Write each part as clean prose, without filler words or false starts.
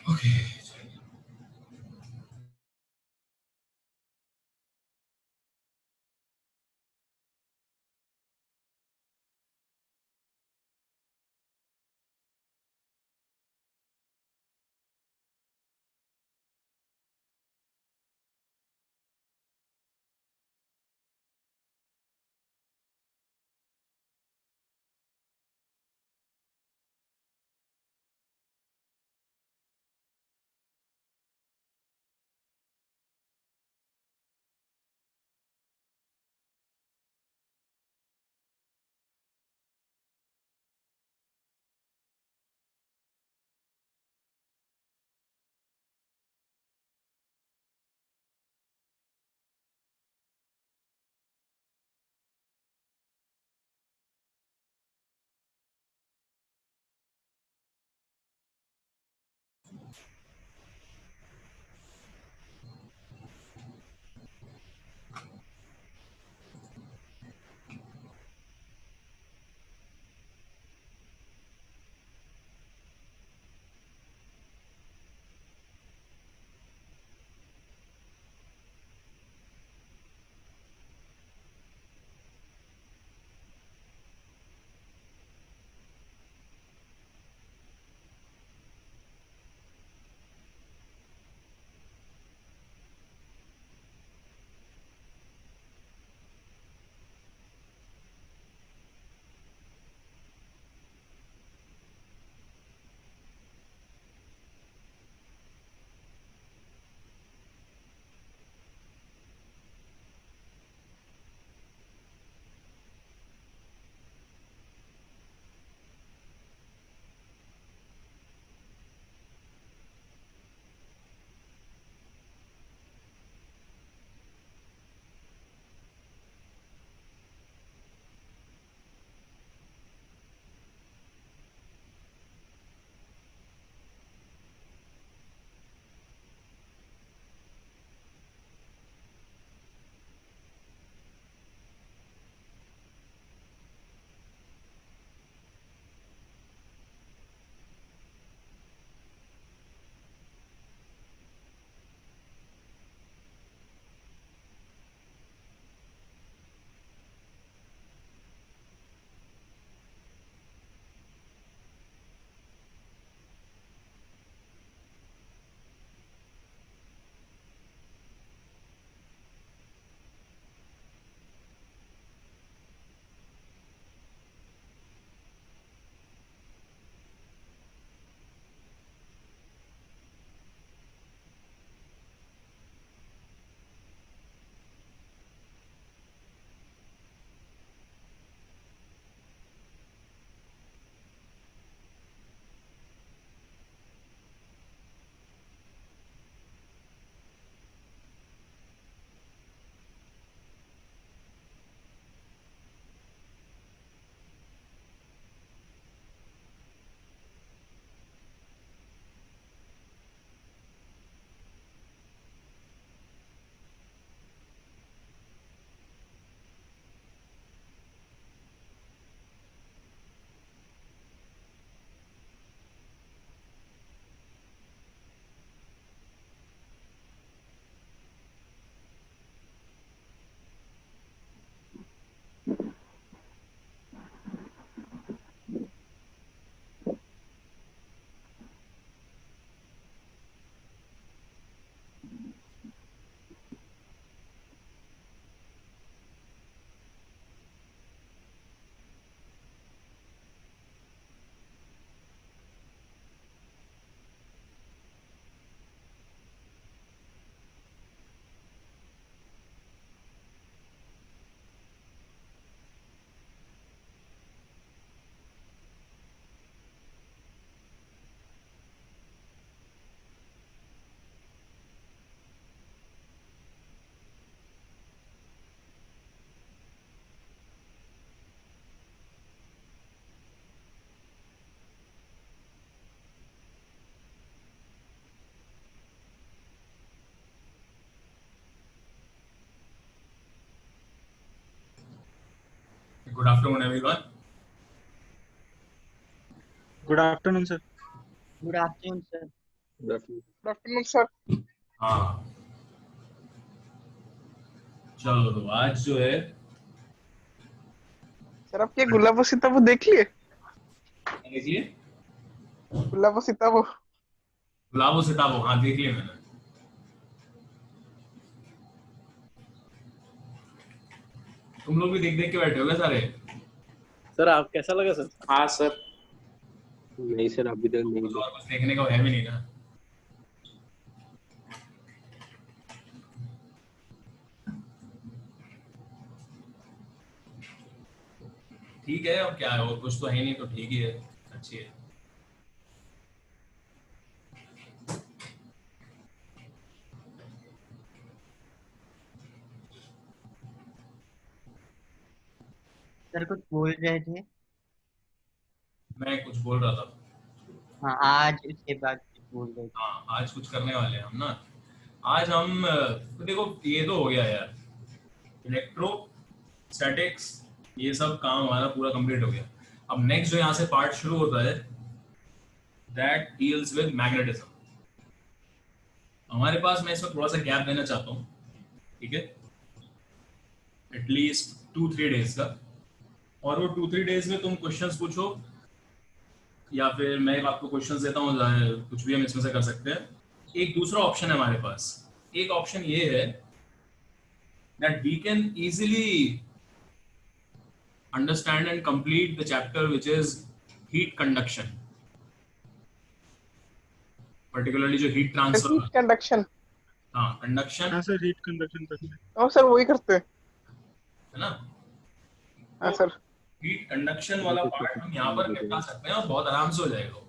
Okay. Good afternoon, everyone. Good afternoon, sir. Good afternoon, sir. Good afternoon sir. हाँ, चलो तो आज जो है सर आप क्या गुलाबो सीताबू देख लिए? देखिए, गुलाबो सीताबू। गुलाबो सिताबो, हाँ देख लिया मैंने। तुम लोग भी देख देख के बैठे हो गए सारे। सर आप कैसा लगा सर? हाँ सर। नहीं सर, अभी तक नहीं कुछ और कुछ देखने का है भी नहीं ना। ठीक है, अब क्या है, और कुछ तो है नहीं तो ठीक ही है, अच्छी है। सर कुछ बोल रहे थे। मैं कुछ बोल रहा था। हाँ, आज उसके बाद कुछ बोल रहे थे। हाँ, आज कुछ करने वाले हैं हम ना। आज हम देखो, ये तो हो गया यार, इलेक्ट्रो स्टैटिक्स, ये सब काम हमारा पूरा कंप्लीट हो गया। अब नेक्स्ट जो यहाँ से पार्ट शुरू होता है, दैट डील्स विद मैग्नेटिज्म। हमारे पास, मैं इसमें थोड़ा सा गैप देना चाहता हूँ, ठीक है, एटलीस्ट 2-3 डेज का। और वो 2-3 डेज में तुम क्वेश्चंस पूछो, या फिर मैं आपको क्वेश्चंस देता हूँ, कुछ भी हम इसमें से कर सकते हैं। एक दूसरा ऑप्शन है हमारे पास। एक ऑप्शन ये है that we can easily understand and complete the chapter which is heat conduction, particularly जो heat transfer हीट कंडक्शन। हाँ कंडक्शन हाँ सर, हीट कंडक्शन तक में। हाँ सर, वही करते हैं। है ना। हाँ तो सर। हीट कंडक्शन वाला पार्ट हम यहाँ पर निपटा सकते हैं और बहुत आराम से हो जाएगा।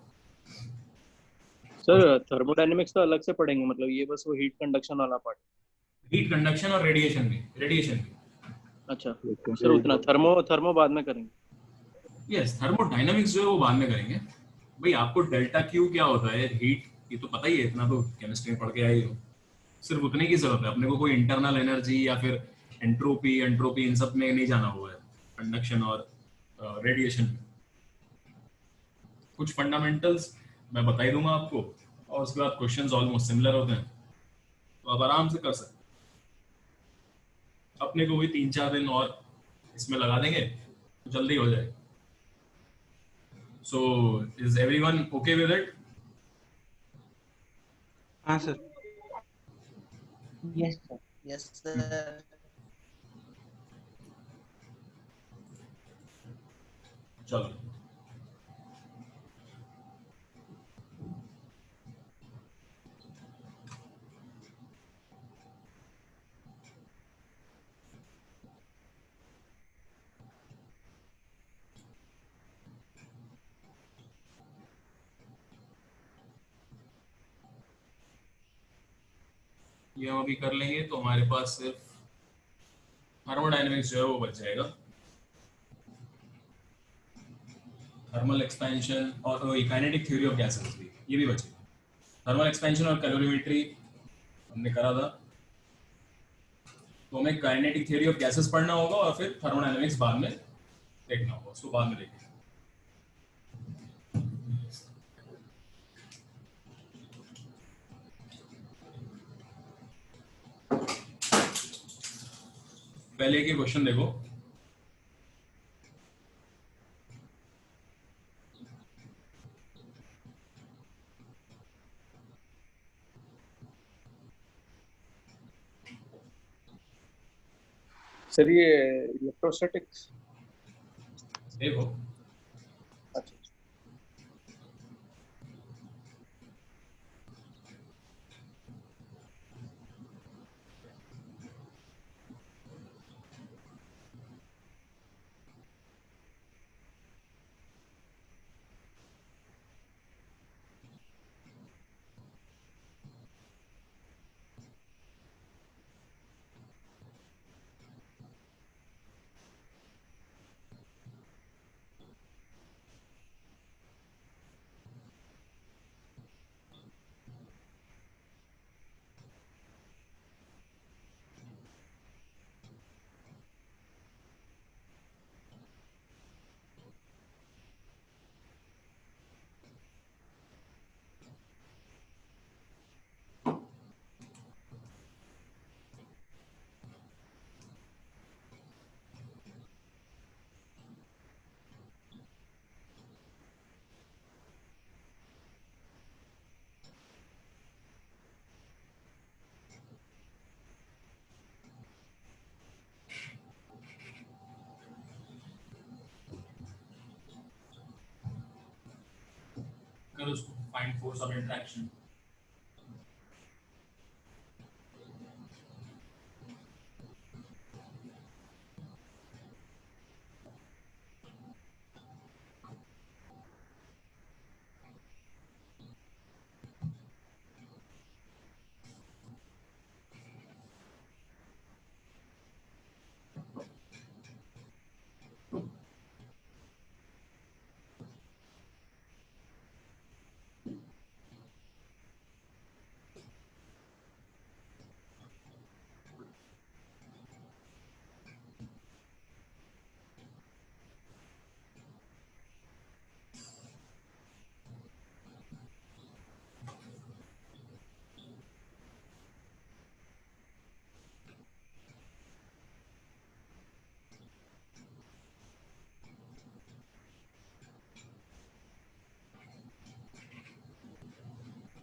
सर थर्मोडायनेमिक्स तो अलग से पढ़ेंगे, मतलब ये बस वो हीट कंडक्शन वाला पार्ट। हीट कंडक्शन और रेडिएशन भी, अच्छा सर, उतना थर्मो बाद में करेंगे। यस, थर्मोडायनामिक्स जो है वो बाद में करेंगे। भाई आपको डेल्टा क्यू क्या होता है, हीट, ये तो पता ही है, इतना तो केमिस्ट्री में पढ़ के आए हो। सिर्फ उतने की जरूरत है अपने को, कोई इंटरनल एनर्जी या फिर एंट्रोपी एंट्रोपी इन सब में नहीं जाना हुआ है कंडक्शन और रेडिएशन में। कुछ फंडामेंटल्स मैं बता ही दूंगा आपको, और उसके बाद क्वेश्चंस ऑलमोस्ट सिमिलर होते हैं, तो आप आराम से कर सकते हैं। अपने को भी 3-4 दिन और इसमें लगा देंगे तो जल्दी हो जाएगा। So is everyone okay with it? हाँ sir. Yes sir, yes sir. चलो, ये हम अभी कर लेंगे तो हमारे पास सिर्फ थर्मोडायनेमिक्स जो है वो बच जाएगा। थर्मल एक्सपेंशन और काइनेटिक थ्योरी ऑफ गैसेस भी, ये भी बचेगा। थर्मल एक्सपेंशन और कैलोरीमेट्री हमने करा था, तो हमें काइनेटिक थ्योरी ऑफ गैसेस पढ़ना होगा और फिर थर्मोडायनेमिक्स बाद में देखना होगा, उसको बाद में देखेंगे। पहले के क्वेश्चन देखो। सर ये इलेक्ट्रोस्टैटिक्स देखो, अच्छा। कर उसको फाइंड फोर्स ऑफ इंटरेक्शन।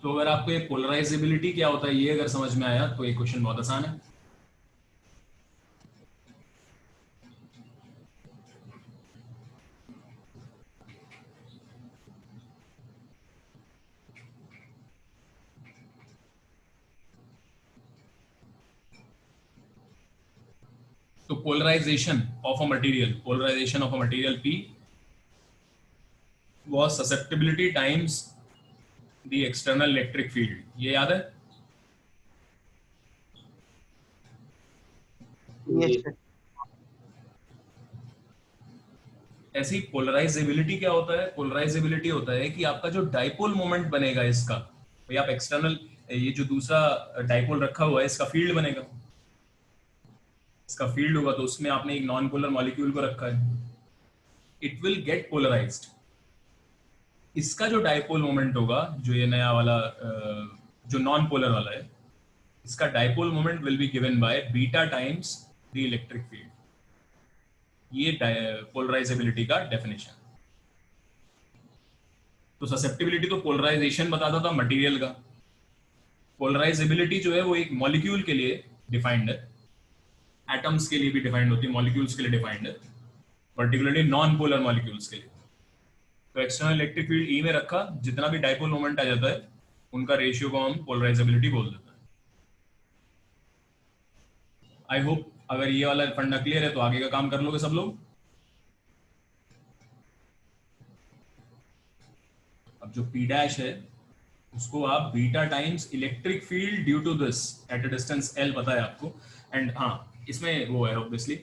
तो अगर आपको ये पोलराइजेबिलिटी क्या होता है ये अगर समझ में आया तो ये क्वेश्चन बहुत आसान है। तो polarization of a material P was susceptibility times the external electric field, ये याद है? यस जी सर। ऐसी पोलराइजेबिलिटी क्या होता है? पोलराइजेबिलिटी होता है कि आपका जो डाइपोल मोमेंट बनेगा इसका, भाई आप एक्सटर्नल, ये जो दूसरा डाइपोल रखा हुआ है इसका फील्ड बनेगा, इसका फील्ड होगा, तो उसमें आपने एक नॉन पोलर मॉलिक्यूल को रखा है, इट विल गेट पोलराइज्ड। इसका जो डाइपोल मोमेंट होगा, जो ये नया वाला जो नॉन पोलर वाला है, इसका dipole moment will be given by beta times the electric field. ये पोलराइजेबिलिटी का डेफिनेशन। तो ससेप्टिबिलिटी तो पोलराइजेशन बताता था मटेरियल का, पोलराइजेबिलिटी जो है वो एक मॉलिक्यूल के लिए डिफाइंड है, एटम्स के लिए भी डिफाइंड होती है, मॉलिक्यूल्स के लिए डिफाइंड है, पर्टिकुलरली नॉन पोलर मॉलिक्यूल्स के लिए। तो एक्सटर्नल इलेक्ट्रिक फील्ड ई में रखा, जितना भी डाइपोल मोमेंट आ जाता है उनका रेशियो को हम पोलराइजेबिलिटी बोल देते हैं। आई होप अगर ये वाला फंडा क्लियर है तो आगे का काम कर लोगे सब लोग। अब जो पी डैश है उसको आप beta times electric field due to this at a distance L पता है आपको, एंड हाँ इसमें वो है ऑब्वियसली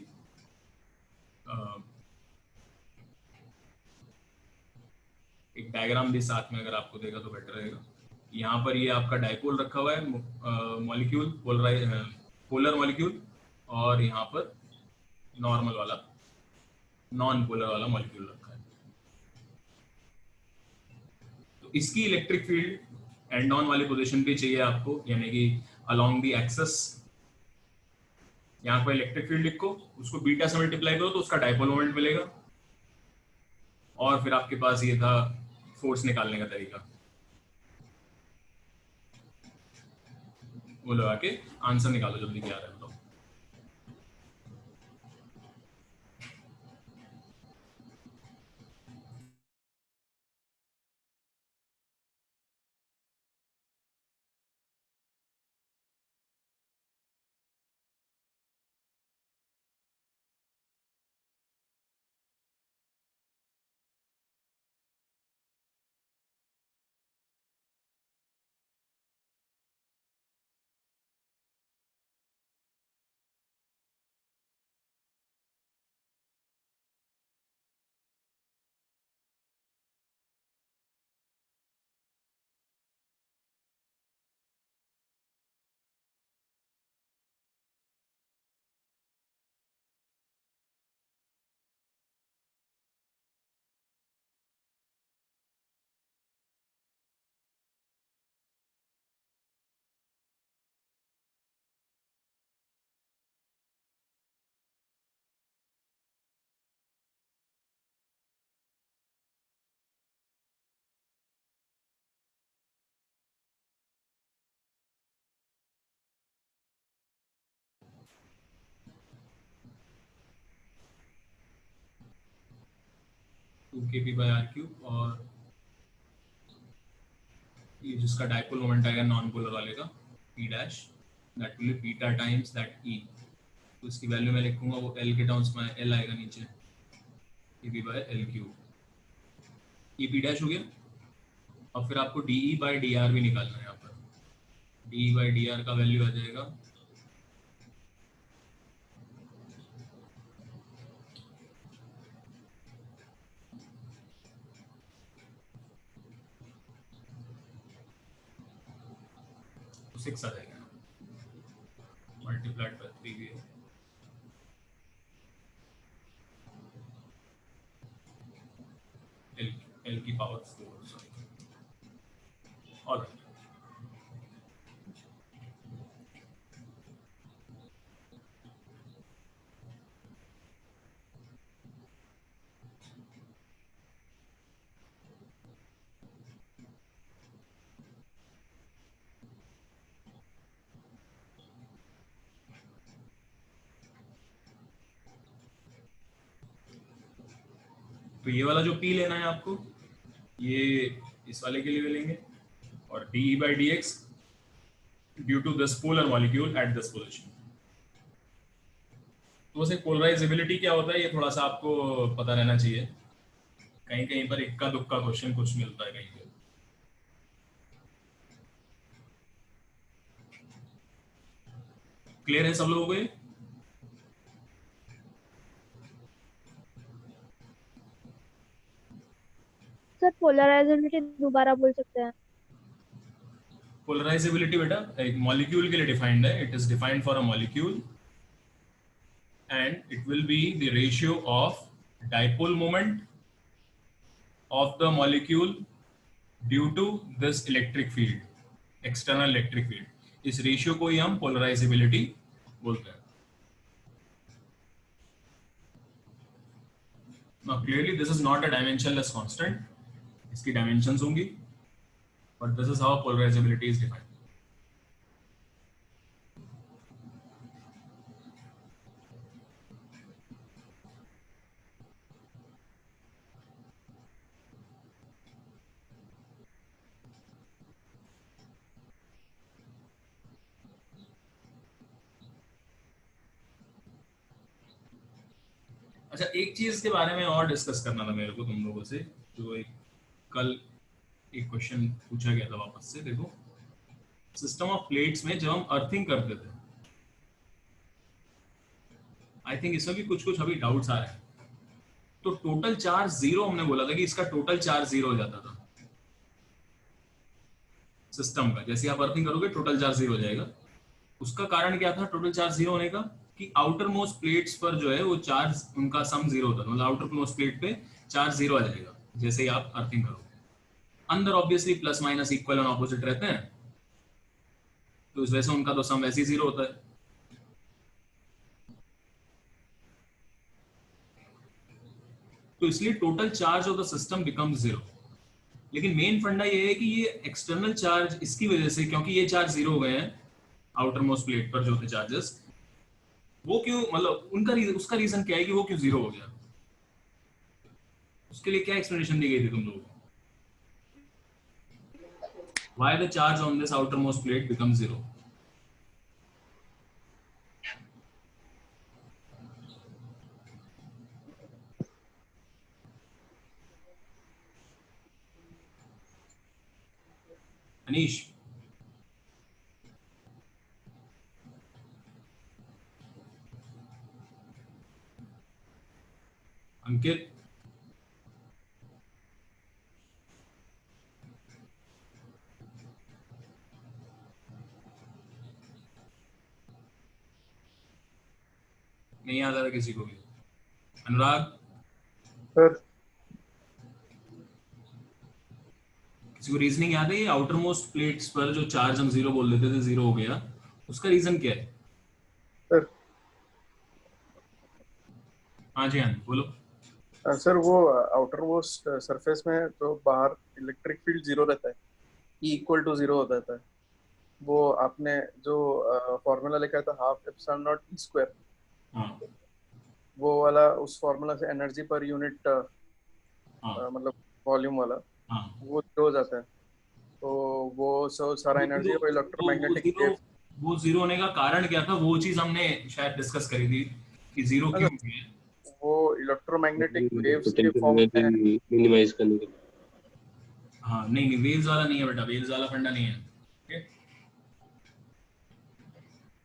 एक डायग्राम भी साथ में अगर आपको देगा तो बेटर रहेगा। यहाँ पर ये आपका डाइपोल रखा हुआ है, मॉलिक्यूल पोलर मॉलिक्यूल, और यहाँ पर नॉर्मल वाला नॉन पोलर वाला मॉलिक्यूल रखा है। तो इसकी इलेक्ट्रिक फील्ड एंड ऑन वाली पोजीशन पे चाहिए आपको, यानी कि अलोंग द एक्सेस। यहाँ पर इलेक्ट्रिक फील्ड लिखो, उसको बीटा से मल्टीप्लाई करो तो उसका डाइपोल मोमेंट मिलेगा, और फिर आपके पास ये था फोर्स निकालने का तरीका, वो लगा के आंसर निकालो जल्दी क्या आ रहा है बताओ। टू के पी बाई आर क्यूब, और ये जिसका डाइपोल मोमेंट आएगा नॉन पोलर वाले का p dash that will be beta times that e, तो इसकी वैल्यू मैं लिखूंगा वो l के टर्म्स में l आएगा नीचे e by l क्यूब, ये p डैश हो गया। अब फिर आपको de by dr भी निकालना है। यहाँ पर de by dr का वैल्यू आ जाएगा तो 6 आ जाएगा मल्टीप्लाइड बाय 3 भी है। L की पावर 4 सॉरी, ऑलराइट। तो ये वाला जो P लेना है आपको, ये इस वाले के लिए भी लेंगे, और dE by dx due to this polar molecule at this position. तो वैसे पोलराइजेबिलिटी क्या होता है ये थोड़ा सा आपको पता रहना चाहिए, कहीं कहीं पर इक्का दुक्का क्वेश्चन कुछ मिलता है कहीं पे। क्लियर है सब लोगों को ये? सर पोलराइजेबिलिटी दोबारा बोल सकते हैं? पोलराइजेबिलिटी बेटा एक मॉलिक्यूल के लिए डिफाइंड है, it is defined for a molecule and it will be the ratio of dipole moment of the molecule due to this electric field, external electric field. इस रेशियो को ही हम पोलराइजेबिलिटी बोलते हैं। Now clearly this is not a dimensionless constant, इसकी dimensions होंगी, but this is how polarizability is defined. अच्छा, एक चीज के बारे में और डिस्कस करना था मेरे को तुम लोगों से, जो एक कल एक क्वेश्चन पूछा गया था वापस से। देखो सिस्टम ऑफ प्लेट्स में जब हम अर्थिंग करते थे, आई थिंक इसमें भी कुछ कुछ अभी डाउट्स आ रहे हैं। तो टोटल चार्ज 0 हमने बोला था कि इसका टोटल चार्ज 0 हो जाता था सिस्टम का, जैसे आप अर्थिंग करोगे टोटल चार्ज 0 हो जाएगा। उसका कारण क्या था टोटल चार्ज 0 होने का? कि आउटर मोस्ट प्लेट्स पर जो है वो चार्ज उनका सम 0 होता है, मतलब आउटर मोस्ट प्लेट पे चार्ज 0 आ जाएगा जैसे ही आप अर्थिंग करोगे। अंदर ऑब्वियसली प्लस माइनस इक्वल और ऑपोजिट रहते हैं, तो इस वजह से उनका तो सम वैसे ही 0 होता है। तो इसलिए total charge of the system becomes 0। लेकिन मेन फंडा ये है कि ये एक्सटर्नल चार्ज इसकी वजह से, क्योंकि ये चार्ज 0 हो गए हैं आउटर मोस्ट प्लेट पर जो थे चार्जेस, वो क्यों, मतलब उनका उसका रीजन क्या है कि वो क्यों 0 हो गया? उसके लिए क्या एक्सप्लेनेशन दी गई थी तुम लोगों को? Why the charge on this outermost plate becomes 0? Anish, Ankit, नहीं याद आ रहा किसी को भी? अनुराग, सर किसी को रीजनिंग याद है? ये आउटर मोस्ट प्लेट्स पर जो चार्ज हम 0 बोल देते थे 0 हो गया, उसका रीजन क्या है? सर हाँ जी, हाँ बोलो। सर वो आउटर मोस्ट सरफेस में तो बाहर इलेक्ट्रिक फील्ड 0 रहता है, E इक्वल टू 0 हो जाता है। वो आपने जो फॉर्मूला लिखा था half epsilon not E square, हाँ वो वाला उस फॉर्मूला से एनर्जी पर यूनिट हाँ मतलब वॉल्यूम वाला हाँ वो 0 हो जाता है। तो वो सारा एनर्जी वो इलेक्ट्रोमैग्नेटिक जीरो, वो जीरो होने का कारण क्या था, वो चीज हमने शायद डिस्कस करी थी कि जीरो क्यों मतलब है। वो इलेक्ट्रोमैग्नेटिक वेव्स के पोटेंशियल फॉर्म में। एनर्जी मिनिमाइज करने के लिए। हाँ नहीं नहीं, वेव्स वाला नहीं है बेटा, वेव्स वाला फंडा नहीं है, ओके।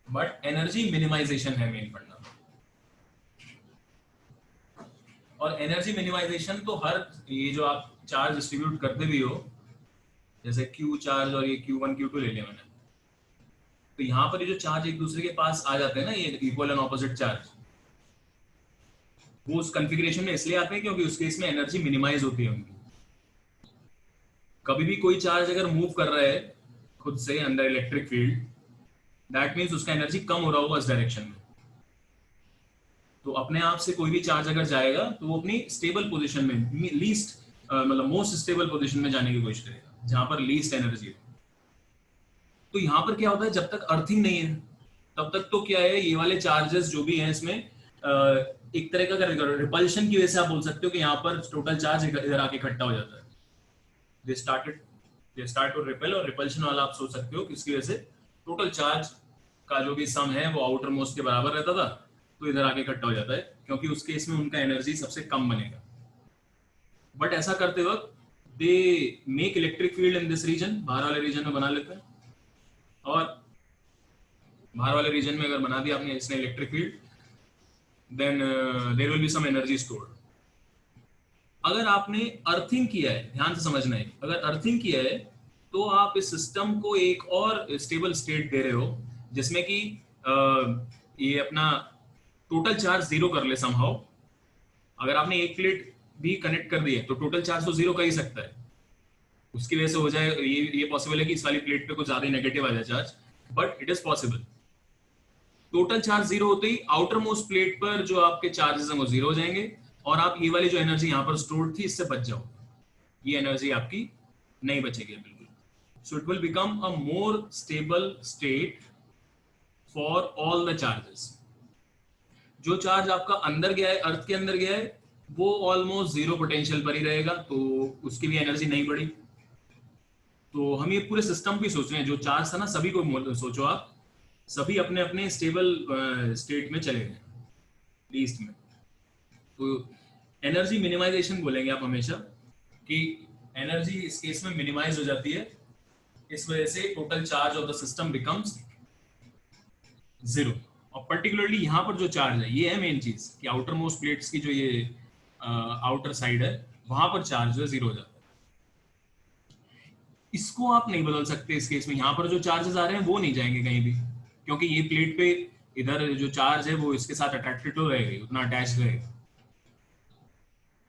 बट एनर्जी मिनिमाइजेशन है मेन फंडा। और एनर्जी मिनिमाइजेशन तो हर, ये जो आप चार्ज डिस्ट्रीब्यूट करते भी हो, जैसे क्यू चार्ज और ये Q1 Q2 ले लिया मैंने, तो यहाँ पर ये जो चार्ज एक दूसरे के पास आ जाते हैं ना, ये इक्वल एंड ऑपोजिट चार्ज, वो उस कॉन्फ़िगरेशन में इसलिए आते हैं क्योंकि उस केस में एनर्जी मिनिमाइज होती है उनकी। कभी भी कोई चार्ज अगर मूव कर रहा है खुद से अंदर इलेक्ट्रिक फील्ड, दैट मीन्स उसका एनर्जी कम हो रहा होगा इस डायरेक्शन में। तो अपने आप से कोई भी चार्ज अगर जाएगा तो वो अपनी स्टेबल पोजीशन में, लीस्ट मतलब मोस्ट स्टेबल पोजीशन में जाने की कोशिश करेगा, जहां पर लीस्ट एनर्जी हो। तो यहाँ पर क्या होता है, जब तक अर्थिंग नहीं है तब तक तो क्या है, ये वाले चार्जेस जो भी हैं इसमें एक तरह का रिपल्शन की वजह से आप बोल सकते हो कि यहाँ पर टोटल चार्ज इधर आके इकट्ठा हो जाता है। दे स्टार्ट टू रिपेल, और रिपल्शन वाला आप सोच सकते हो कि इसकी वजह से टोटल चार्ज का जो भी सम है वो आउटर मोस्ट के बराबर रहता था, तो इधर आके इकट्ठा हो जाता है, क्योंकि उस केस में उनका एनर्जी सबसे कम बनेगा। बट ऐसा करते वक्त they make electric field in this region, बाहर वाले रीजन में बना लेते हैं, और बाहर वाले रीजन में अगर बना दिया आपने इसने electric field, then there will be some energy stored. अगर आपने अर्थिंग किया है, ध्यान से समझना है, अगर अर्थिंग किया है तो आप इस सिस्टम को एक और स्टेबल स्टेट दे रहे हो, जिसमें कि ये अपना टोटल चार्ज जीरो कर ले समहाउ। अगर आपने एक प्लेट भी कनेक्ट कर दी है तो टोटल चार्ज तो जीरो कर ही सकता है, उसकी वजह से हो जाए, ये पॉसिबल है कि इस वाली प्लेट पे कुछ ज्यादा ही नेगेटिव आ जाए charge, but it is possible. Total charge zero होते ही आउटर मोस्ट प्लेट पर जो आपके चार्जेस हैं वो जीरो हो जाएंगे, और आप ये वाली जो एनर्जी यहाँ पर स्टोर्ड थी इससे बच जाओगे, ये एनर्जी आपकी नहीं बचेगी बिल्कुल। So it will become a more stable state for all the charges. जो चार्ज आपका अंदर गया है, अर्थ के अंदर गया है, वो ऑलमोस्ट जीरो पोटेंशियल पर ही रहेगा, तो उसकी भी एनर्जी नहीं बढ़ी। तो हम ये पूरे सिस्टम भी सोच रहे हैं, जो चार्ज था ना सभी को सोचो आप, सभी अपने अपने स्टेबल स्टेट में चले गए लीस्ट में। तो एनर्जी मिनिमाइजेशन बोलेंगे आप हमेशा, कि एनर्जी इस केस में मिनिमाइज हो जाती है, इस वजह से total charge of the system becomes zero. और पर्टिकुलरली यहाँ पर जो चार्ज है, ये है मेन चीज, कि आउटर मोस्ट प्लेट्स की जो ये आउटर साइड है, वहां पर चार्ज जो है जीरो हो जाता है। इसको आप नहीं बदल सकते इस केस में, यहाँ पर जो चार्जेस आ रहे हैं वो नहीं जाएंगे कहीं भी, क्योंकि ये प्लेट पे इधर जो चार्ज है वो इसके साथ अट्रैक्टेड तो रहेगा, उतना अटैच रहेगा।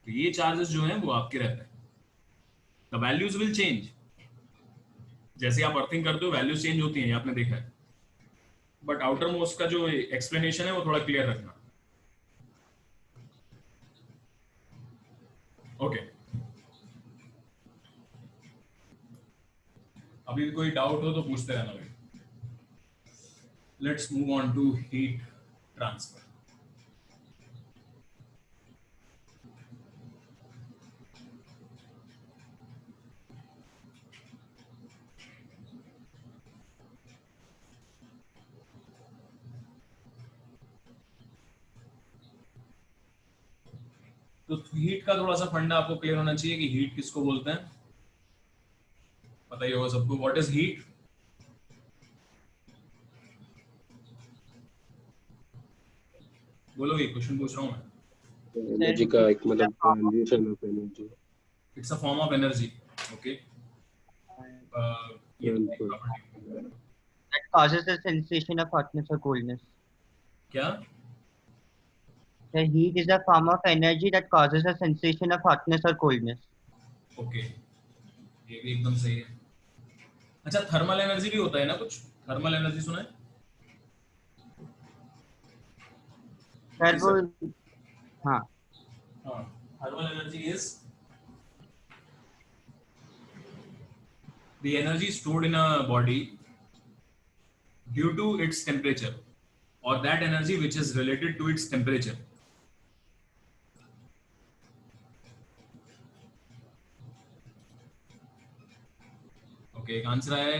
तो ये चार्जेस जो हैं वो आपके रहते हैं। द वैल्यूज विल चेंज, जैसे आप अर्थिंग करते हो वैल्यूज चेंज होती हैं, ये आपने देखा है। बट आउटर मोस्ट का जो एक्सप्लेनेशन है वो थोड़ा क्लियर रखना। ओके, अभी भी कोई डाउट हो तो पूछते रहना भाई। Let's move on to heat transfer. तो हीट का थोड़ा सा फंडा आपको क्लियर होना चाहिए कि हीट किसको बोलते हैं, पता ही होगा सबको। What is heat? बोलो, ये क्वेश्चन पूछ रहा हूं मैं। एनर्जी का एक मतलब transition of energy. It's a form of energy, okay. That causes a sensation of hotness or coldness. क्या? The heat is a form of energy that causes a sensation of hotness or coldness. Okay, ये भी एकदम सही है। अच्छा, thermal energy भी होता है ना कुछ? थर्मल एनर्जी सुना है? सर वो हाँ हाँ, thermal energy is the energy stored in a body due to its temperature, or that energy which is related to its temperature. Okay, एक आंसर है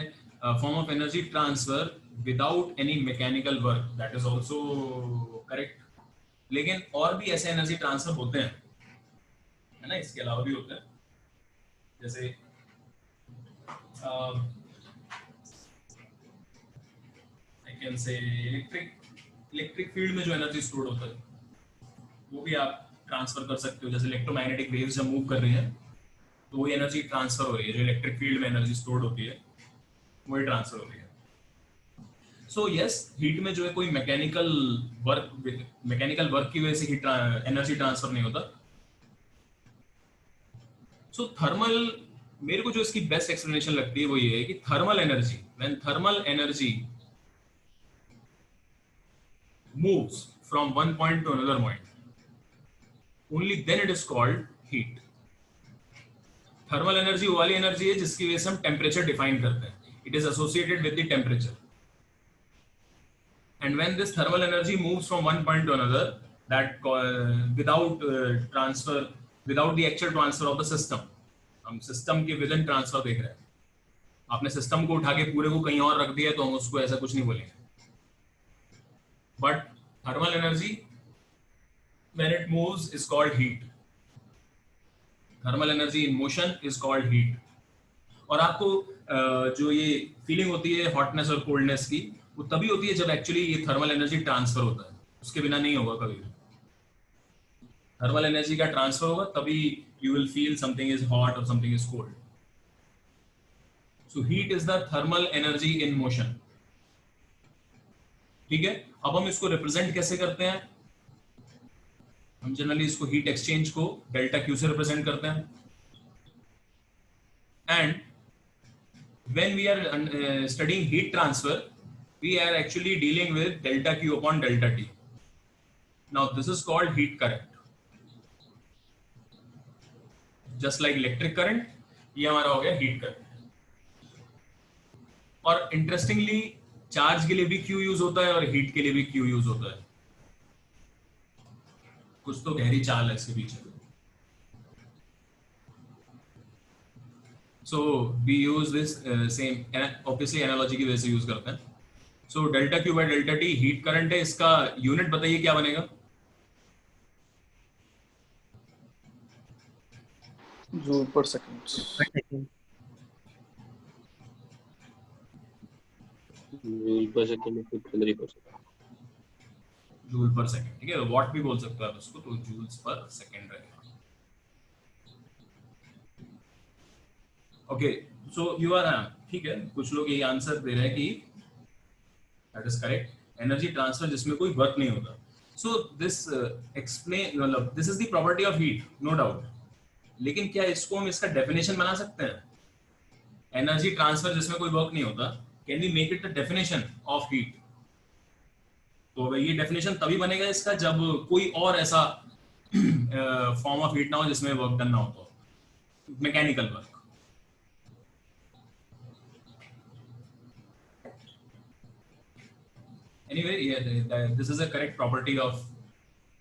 form of energy transfer without any mechanical work, that is also correct. लेकिन और भी ऐसे energy transfer होते हैं, है ना, इसके अलावा भी होते हैं, जैसे I can say electric field में जो एनर्जी स्टोर्ड होता है वो भी आप ट्रांसफर कर सकते हो। जैसे इलेक्ट्रोमैग्नेटिक वेव्स जब मूव कर रही हैं तो वही एनर्जी ट्रांसफर हो रही है, जो इलेक्ट्रिक फील्ड में एनर्जी स्टोर्ड होती है वही ट्रांसफर हो रही है। सो यस, हीट में जो है कोई मैकेनिकल वर्क की वजह से हीट एनर्जी ट्रांसफर नहीं होता। सो थर्मल, मेरे को जो इसकी बेस्ट एक्सप्लेनेशन लगती है वो ये है कि thermal energy, when thermal energy moves from one point to another point, only then it is called heat. Thermal energy वो वाली एनर्जी है जिसकी वजह से हम टेम्परेचर डिफाइन करते हैं, it is associated with the temperature, and when this thermal energy moves from one point two another, that without transfer, without the actual transfer of the system, हम सिस्टम के with in transfer देख रहे हैं। आपने system को उठा के पूरे को कहीं और रख दिया तो हम उसको ऐसा कुछ नहीं बोलेंगे, but thermal energy when it moves is called heat. Thermal energy in motion is called heat. और आपको जो ये फीलिंग होती है हॉटनेस और कोल्डनेस की, वो तभी होती है जब एक्चुअली ये थर्मल एनर्जी ट्रांसफर होता है, उसके बिना नहीं होगा कभी भी। थर्मल एनर्जी का ट्रांसफर होगा तभी you will feel something is hot or something is cold. So heat is the thermal energy in motion. ठीक है, अब हम इसको रिप्रेजेंट कैसे करते हैं? हम जनरली इसको हीट एक्सचेंज को डेल्टा क्यू से रिप्रेजेंट करते हैं, and when we are studying heat transfer we are actually dealing with delta Q upon delta T. Now this is called heat current, just like electric current, ये हमारा हो गया heat current. और interestingly charge के लिए भी Q use होता है और हीट के लिए भी क्यू यूज होता है, कुछ तो गहरी चाल है इसके पीछे। So we use this same, obviously analogy की वजह से यूज करते हैं। So delta Q by delta T heat current है, इसका यूनिट बताइए क्या बनेगा? Joule per second. Joule per second, henry per second, joule per second, ठीक है, वॉट भी बोल सकते हो आप उसको, तो जूल्स पर सेकंड रहेगा। ओके, सो यू आर, ठीक है, कुछ लोग ये आंसर दे रहे हैं कि that is correct, energy transfer जिसमें कोई वर्क नहीं होता। सो दिस एक्सप्लेन, मतलब this is the property of heat, no doubt. लेकिन क्या इसको हम इसका डेफिनेशन बना सकते हैं? एनर्जी ट्रांसफर जिसमें कोई वर्क नहीं होता, can we make it the definition of heat? तो ये डेफिनेशन तभी बनेगा इसका जब कोई और ऐसा फॉर्म ऑफ हीट ना हो जिसमें वर्क डन ना हो, तो mechanical work. Anyway, this is a correct property of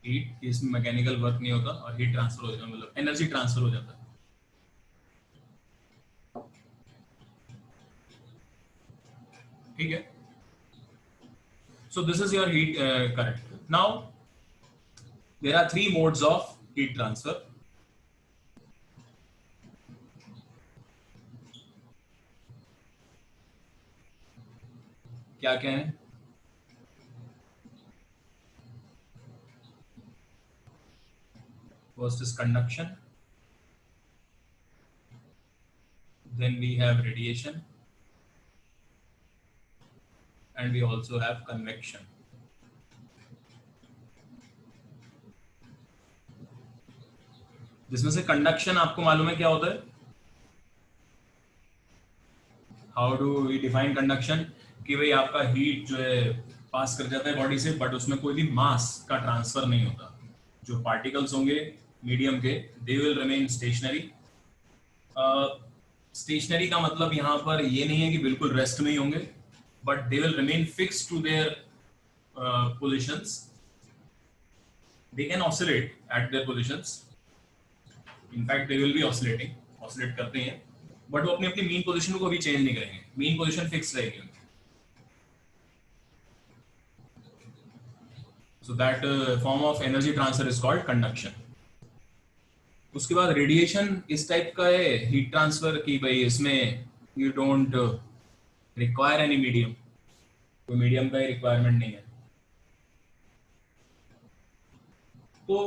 heat, इसमें मैकेनिकल वर्क नहीं होता और हीट ट्रांसफर हो जाता है, मतलब एनर्जी ट्रांसफर हो जाता है। ठीक है, so this is your heat current. Now there are three modes of heat transfer. क्या क्या है? First is conduction, then we have radiation, and we also have convection. जिसमें से कंडक्शन आपको मालूम है क्या होता है? How do we define conduction? कि भाई आपका हीट जो है पास कर जाता है बॉडी से, बट उसमें कोई भी मास का ट्रांसफर नहीं होता। जो पार्टिकल्स होंगे मीडियम के, they will remain stationary. Stationary का मतलब यहाँ पर ये नहीं है कि बिल्कुल रेस्ट में ही होंगे, but they will remain fixed to their positions. They can oscillate at their positions. In fact, they will be oscillating, oscillate करते हैं, बट वो अपनी अपनी मीन पोजीशन को भी चेंज नहीं करेंगे, मीन पोजीशन फिक्स रहेगी उनकी। So that form of energy transfer is called conduction. उसके बाद रेडिएशन इस टाइप का है हीट ट्रांसफर की भाई इसमें you don't require any medium, कोई मीडियम का ही रिक्वायरमेंट नहीं है। तो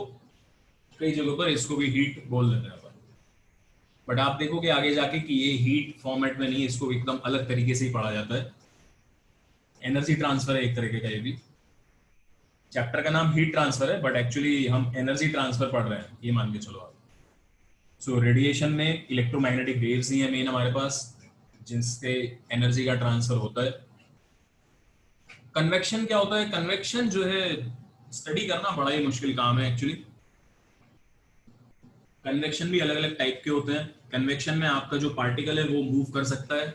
कई जगहों पर इसको भी हीट बोल देते हैं अपन, बट आप देखोगे आगे जाके कि ये हीट फॉर्मेट में नहीं, इसको एकदम अलग तरीके से ही पढ़ा जाता है। एनर्जी ट्रांसफर है एक तरीके का, ये भी चैप्टर का नाम हीट ट्रांसफर है बट एक्चुअली हम एनर्जी ट्रांसफर पढ़ रहे हैं, ये मान के चलो आप। सो रेडिएशन में इलेक्ट्रोमैग्नेटिक वेव्स ही है मेन हमारे पास, जिनसे एनर्जी का ट्रांसफर होता है। कन्वेक्शन क्या होता है? कन्वेक्शन जो है स्टडी करना बड़ा ही मुश्किल काम है एक्चुअली। कन्वेक्शन भी अलग अलग टाइप के होते हैं। कन्वेक्शन में आपका जो पार्टिकल है वो मूव कर सकता है,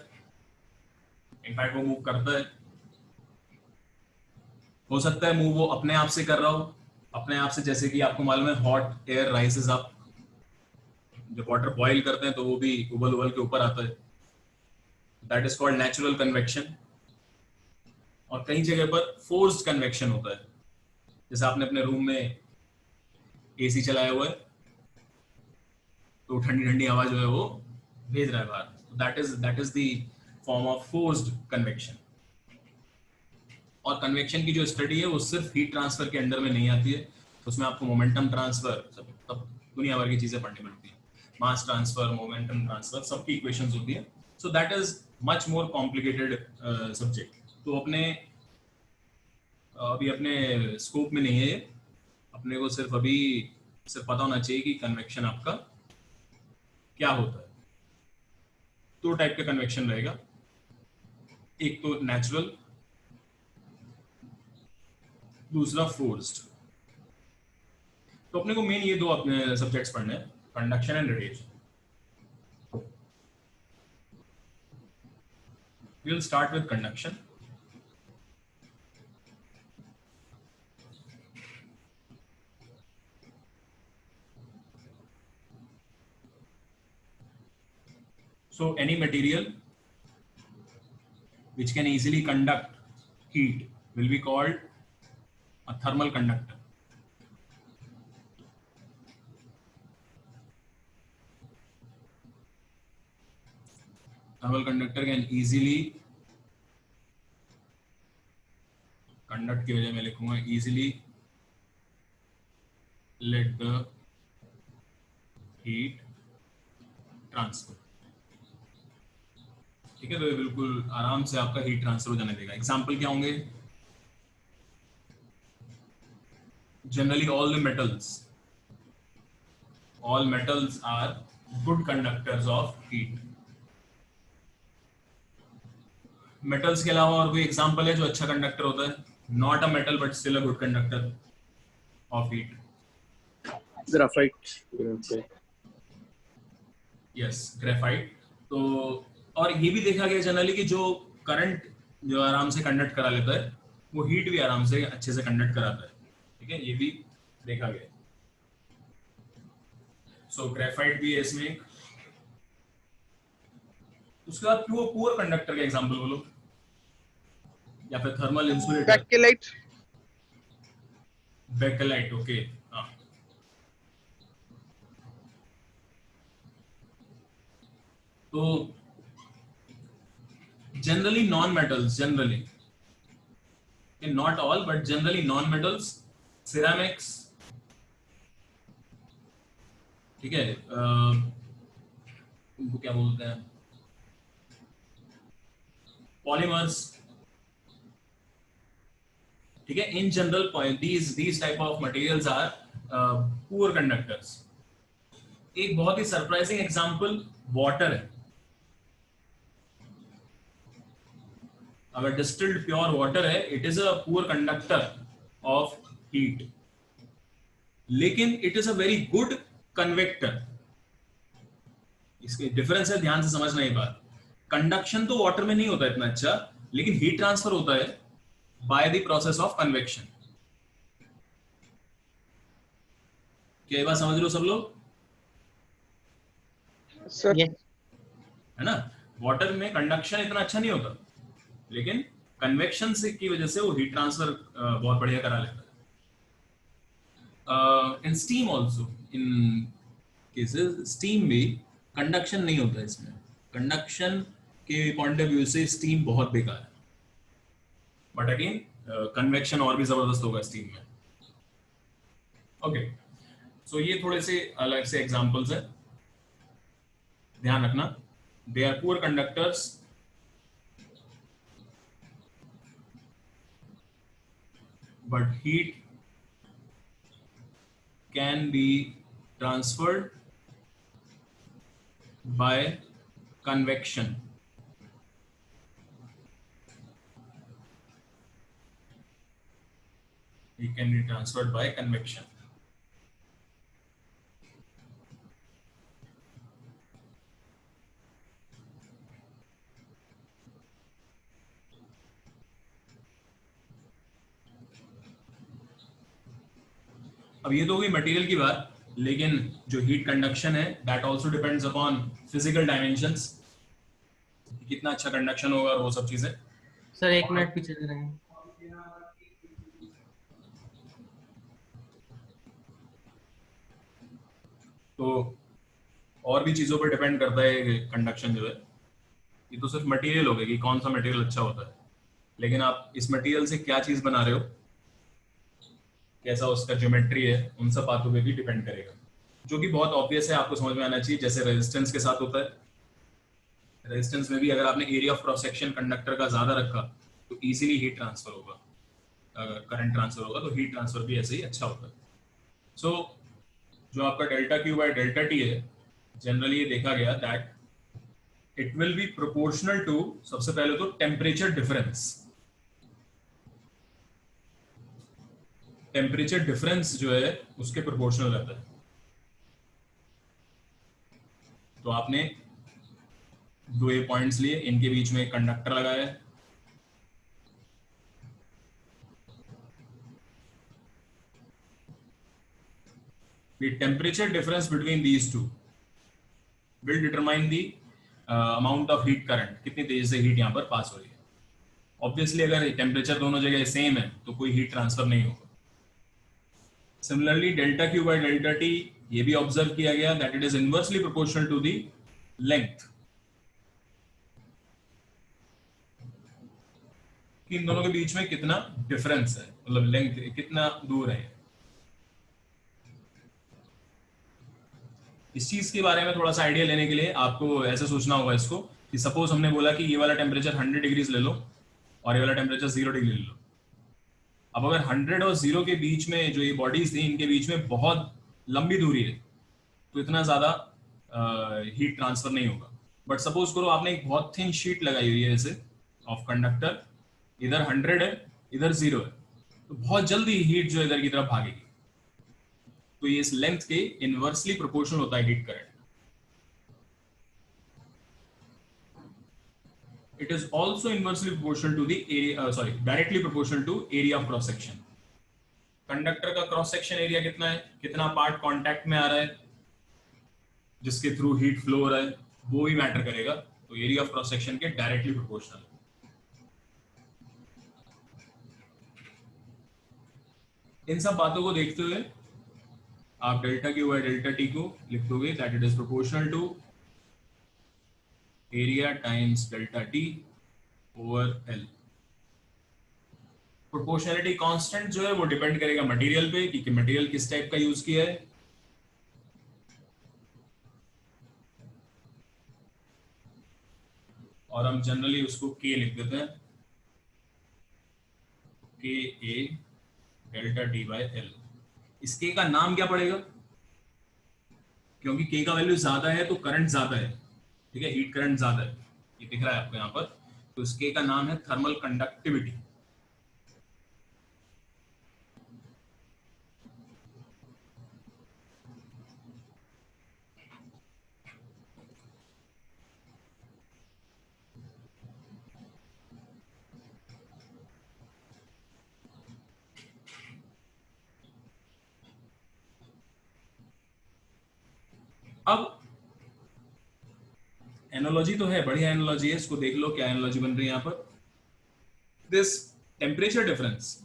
इनफैक्ट वो मूव करता है। हो सकता है मूव वो अपने आप से कर रहा हो, अपने आप से, जैसे कि आपको मालूम है हॉट एयर राइजेस अप, जब वाटर बॉईल करते हैं तो वो भी उबल उबल के ऊपर आता है, that is called natural convection. और कई जगह पर फोर्स्ड कन्वेक्शन होता है, जैसे आपने अपने रूम में एसी चलाया हुआ है तो ठंडी ठंडी हवा जो है वो भेज रहा है बाहर, that is the form of forced convection. और कन्वेक्शन की जो स्टडी है वो सिर्फ हीट ट्रांसफर के अंडर में नहीं आती है, तो उसमें आपको मोमेंटम ट्रांसफर सब दुनिया भर की चीजें पढ़नी पड़ती है, मास ट्रांसफर, मोमेंटम ट्रांसफर, सबकी इक्वेशंस होती है। So that is much more complicated subject. तो अभी अपने स्कोप में नहीं है ये, अपने को सिर्फ पता होना चाहिए कि कन्वेक्शन आपका क्या होता है। दो टाइप का कन्वेक्शन रहेगा, एक तो नेचुरल, दूसरा फोर्स्ड। तो अपने को मेन ये दो अपने सब्जेक्ट्स पढ़ने हैं, conduction and radiation. We will start with conduction. So any material which can easily conduct heat will be called a thermal conductor. Thermal conductor can easily conduct की वजह मैं लिखूंगा easily let the heat transfer। ठीक है, तो ये बिल्कुल आराम से आपका हीट ट्रांसफर हो जाने देगा। एग्जाम्पल क्या होंगे? Generally all metals are good conductors of heat। Metals के अलावा और कोई एग्जाम्पल है जो अच्छा कंडक्टर होता है? Not a metal but still a good conductor of heat. Graphite. Yes, graphite. तो और ये भी देखा गया जनरली कि जो करंट जो आराम से कंडक्ट करा लेता है वो हीट भी आराम से अच्छे से कंडक्ट कराता है। ठीक है, ये भी देखा गया। सो ग्रेफाइट भी है इसमें एक। उसके बाद पुअर कंडक्टर का एग्जांपल बोलो, या फिर thermal insulator. Bakelite. Bakelite, okay. हाँ, तो generally non metals, generally not all but generally non metals, ceramics, ठीक है, उनको क्या बोलते हैं, पॉलीमर्स। ठीक है, in general these type of materials are poor conductors. एक बहुत ही सरप्राइजिंग एग्जांपल वाटर है। अगर डिस्टिल्ड प्योर वाटर है, it is a poor conductor of heat, लेकिन it is a very good convector. इसके डिफरेंस है, ध्यान से समझना ये बात। कंडक्शन तो वाटर में नहीं होता इतना अच्छा, लेकिन हीट ट्रांसफर होता है by the process of convection. क्या ये बात समझ रहे हो सब लोग? Sir Yes. है ना। वाटर में कंडक्शन इतना अच्छा नहीं होता, लेकिन कन्वेक्शन से की वजह से वो हीट ट्रांसफर बहुत बढ़िया करा लेता है। In steam also, in cases steam भी कंडक्शन नहीं होता इसमें। कंडक्शन के पॉइंट ऑफ व्यू से स्टीम बहुत बेकार है, बट अगेन कन्वेक्शन और भी जबरदस्त होगा स्टीम में। ओके, सो ये थोड़े से अलग से एग्जांपल्स हैं, ध्यान रखना। They are poor conductors, but heat can be transferred by convection. It can be transferred by convection. अब ये तो हुई मटेरियल की बात, लेकिन जो हीट कंडक्शन है that also depends upon physical dimensions, कितना अच्छा कंडक्शन होगा और वो सब चीजें। सर 1 मिनट पीछे चले जाएंगे। तो और भी चीजों पर डिपेंड करता है कंडक्शन जो है। ये तो सिर्फ मटेरियल हो गया कि कौन सा मटेरियल अच्छा होता है, लेकिन आप इस मटेरियल से क्या चीज बना रहे हो, कैसा उसका ज्योमेट्री है, उन सब बातों पे भी डिपेंड करेगा, जो कि बहुत ऑब्वियस है, आपको समझ में आना चाहिए। जैसे रेजिस्टेंस के साथ होता है, रेजिस्टेंस में भी अगर आपने area of cross section conductor का ज्यादा रखा तो इजीली हीट ट्रांसफर होगा, करंट ट्रांसफर होगा, तो हीट ट्रांसफर भी ऐसे ही अच्छा होता है। सो जो आपका delta Q by delta T है, जनरली ये देखा गया that it will be proportional to, सबसे पहले तो टेम्परेचर डिफरेंस। टेम्परेचर डिफरेंस जो है उसके प्रोपोर्शनल रहता है। तो आपने दो ये पॉइंट्स लिए, इनके बीच में एक कंडक्टर लगाया है, the temperature difference between these two will determine the amount of heat current, कितनी तेजी से हीट यहाँ पर पास हो रही है। ऑब्वियसली अगर टेम्परेचर दोनों जगह सेम है तो कोई हीट ट्रांसफर नहीं होगा। Similarly delta Q by delta T, ये भी ऑब्जर्व किया गया that it is inversely proportional to the length, कि इन दोनों के बीच में कितना डिफरेंस है, मतलब लेंथ कितना दूर है। इस चीज के बारे में थोड़ा सा आइडिया लेने के लिए आपको ऐसे सोचना होगा इसको कि सपोज हमने बोला कि ये वाला टेम्परेचर 100 डिग्रीज ले लो और ये वाला टेम्परेचर 0 डिग्री ले लो। अब अगर 100 और 0 के बीच में जो ये बॉडीज थी, इनके बीच में बहुत लंबी दूरी है, तो इतना ज्यादा हीट ट्रांसफर नहीं होगा। बट सपोज करो आपने एक बहुत थिन शीट लगाई हुई है ऐसे ऑफ कंडक्टर, इधर 100 है इधर 0 है, तो बहुत जल्दी हीट जो इधर की तरफ भागेगी। तो ये इस लेंथ के इनवर्सली प्रोपोर्शनल होता है heat current. It is also inversely proportional to the area, directly proportional to area of cross section. Conductor का क्रॉस सेक्शन एरिया कितना है, कितना पार्ट कांटेक्ट में आ रहा है, जिसके थ्रू हीट फ्लो हो रहा है, वो भी मैटर करेगा। तो एरिया ऑफ क्रॉस सेक्शन के डायरेक्टली प्रोपोर्शनल। इन सब बातों को देखते हुए आप delta Q by delta T को लिख दोगे that it is proportional to area times delta T over L. Proportionality constant जो है वो डिपेंड करेगा मटेरियल पे कि मटेरियल किस टाइप का यूज किया है। और हम जनरली उसको के लिख देते हैं, के ए डेल्टा टी बाय एल। इस के का नाम क्या पड़ेगा, क्योंकि के का वैल्यू ज्यादा है तो करंट ज्यादा है, ठीक है, हीट करंट ज्यादा है, ये दिख रहा है आपको यहाँ पर। तो इस के का नाम है थर्मल कंडक्टिविटी। अब एनालॉजी तो है, बढ़िया एनालॉजी है, इसको देख लो क्या एनालॉजी बन रही है यहाँ पर। This temperature difference,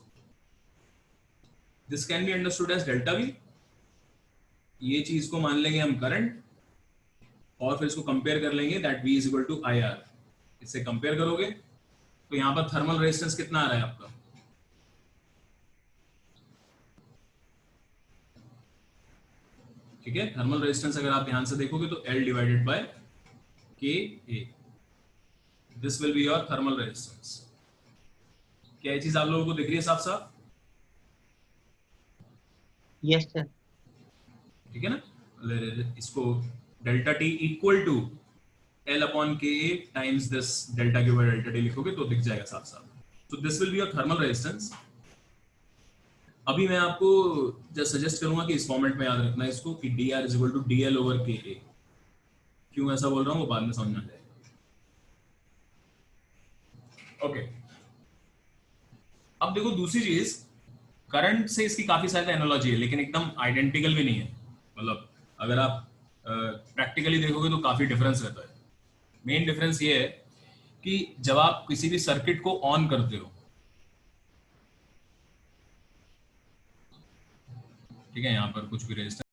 this can be understood as delta V. ये चीज को मान लेंगे हम करंट, और फिर इसको कंपेयर कर लेंगे, that V is equal to IR। इससे कंपेयर करोगे तो यहाँ पर थर्मल रेजिस्टेंस कितना आ रहा है आपका, ठीक है। थर्मल रेजिस्टेंस अगर आप ध्यान से देखोगे तो L divided by KA, this will be your thermal resistance. क्या ये चीज आप लोगों को दिख रही है साफ साफ? Yes, sir. ठीक है ना। इसको delta T equal to L upon KA times this delta Q by delta T लिखोगे तो दिख जाएगा साफ साफ। तो this will be your thermal resistance. अभी मैं आपको जस्ट सजेस्ट करूंगा कि इस फॉर्मेट में याद रखना है इसको कि dr is equal to dl over KA। क्यों ऐसा बोल रहा हूं वो बाद में समझ में आ जाएगा। ओके, अब देखो दूसरी चीज, करंट से इसकी काफी सारी एनालॉजी है लेकिन एकदम आइडेंटिकल भी नहीं है। मतलब अगर आप प्रैक्टिकली देखोगे तो काफी डिफरेंस रहता है। मेन डिफरेंस ये है कि जब आप किसी भी सर्किट को ऑन करते हो, ठीक है, यहाँ पर कुछ भी रेजिस्टेंस